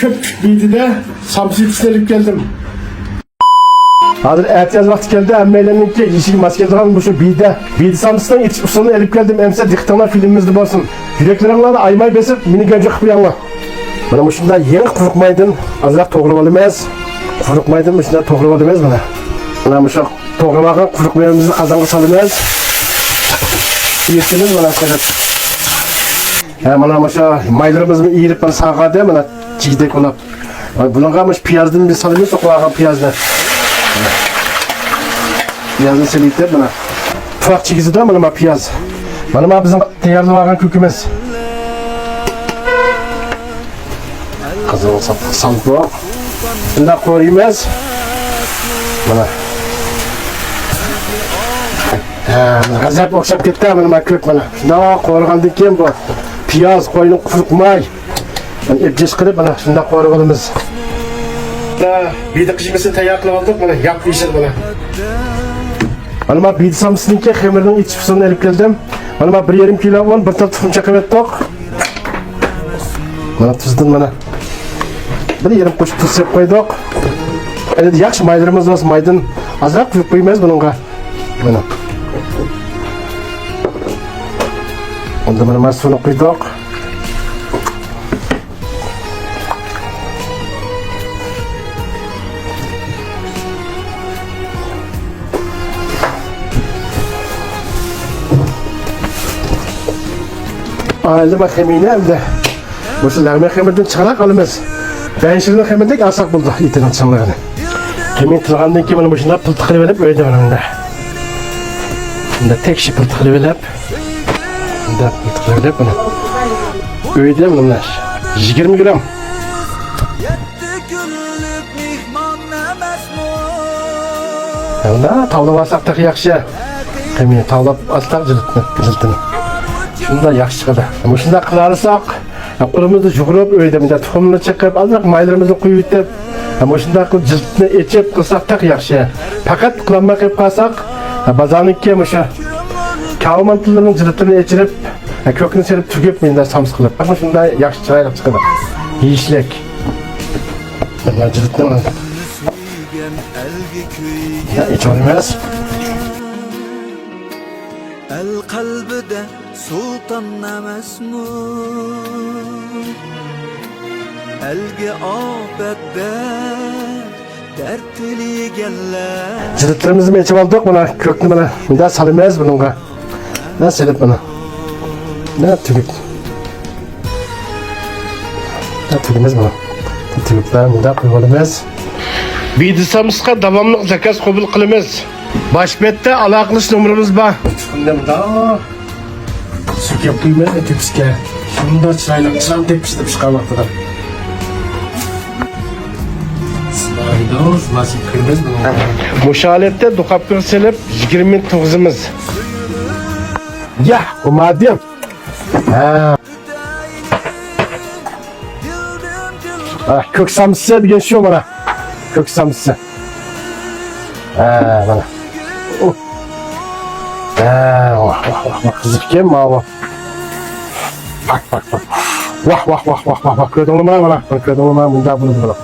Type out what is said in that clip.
köpük biydi de samsı yükselip geldim. Hazır ertez vakti geldi, emmeyleninki yeşil maskeli duran bu şu biydi samsıdan yetişip sonu elip geldim, emse diktana filmimizde bolsun. Yüreklerinle de aymay besip, mini göncük bir yanına. Bana bu şunda yeni kurukmaydın, azrak toğramalı mez. Kurukmaydın mı şunda toğramalı mez bana. Bana bu şu toğramağı kurukmayımızı kazanğı salımez. Yersiniz bana koyat. Bana bu şu maylarımızı iyilip bana sağa değil bana çiğdek olap. Buna kalmış piyazdan bir salımız sokuğa piyazdan. Piyazın seliyipler bana. Tufak çekizi de bana piyaz. Bana bizim teyarlı kükümez. Kızıl salık bu. Şimdi koruyamaz. Bana. Gazap okşap gitti bana kök bana. Şimdi korugandı kim bu? Piyaz koyun kurukmay. İpceş kırıp bana şimdi korugalımız. Bir de kışımızı teyar kılıp aldık bana. Yap işler bana. Bana bir samsınınki xemirinin iç pısını elip geldim. Bana 1,5 kilo on, bir tarafım çakım ettik. Bana tuzdun bana. 1,5 kuş tuz yap koyduk. Eli yaxşı maylarımız var, maydan azrak koyup koymayız bununla. Bana. Onda bana masunu koyduk. Aile bak hemine evde. Bu sırlarına hemirden çıkarak alınmaz. Ben şimdi hemirden alsak buldu itin açanlarını. Hemin tılgandan ki bana başında pıltıklı verip öyle önümde. Şimdi tek şey pıltıklı verip. Şimdi pıltıklı verip bana. Öyle bunlar. 20 gram. Onda tavla alsak da yakşı. Hemin tavla alsak cıltını. Şunda yaxşı çıkıdı. Ama şunda kılarsak, kurumuzu juğurup öydemde tuxumunu çıkıp, azırak maylarımızı koyup etip, ama şunda cıltını içip kılsak da yaxşı. Fakat kılanma kıyıp kalsak, bazanınki ama şu kağım mantılarının cıltını içirip, kökünü serip tüküp mende samsı kılıp. Ama şunda yaxşı çırayla çıkıdı. Yiyişlek. Cıltını iç olamaz. El kalbide sultan nemesmu Elge afette dertli geller Cıltlarımızı içip aldık bana, kökünü bana. Bir daha salınmaz bununla. Ne selip bana. Ne tüküp. Ne tükümez bana. Tüküpler bir daha koyulmaz. Biydisamızga davamlı zakaz kabul kılımız. Başbette alaqlış numarımız var. Şunda da sük yapıyım ben tepsiye. Şunda çırayla çırayla tepside pişkanlıktadır. Slaydos nasıl kırmız mı? Muşalette dokapkır selip 29'umuz. Ya o madem. Kök samsı bir geçiyor bana. Kök samsı. Bana. Vah kızık kim mi abi? Bak. Vah. Kötü olma bana. Kötü olma bunda bunu.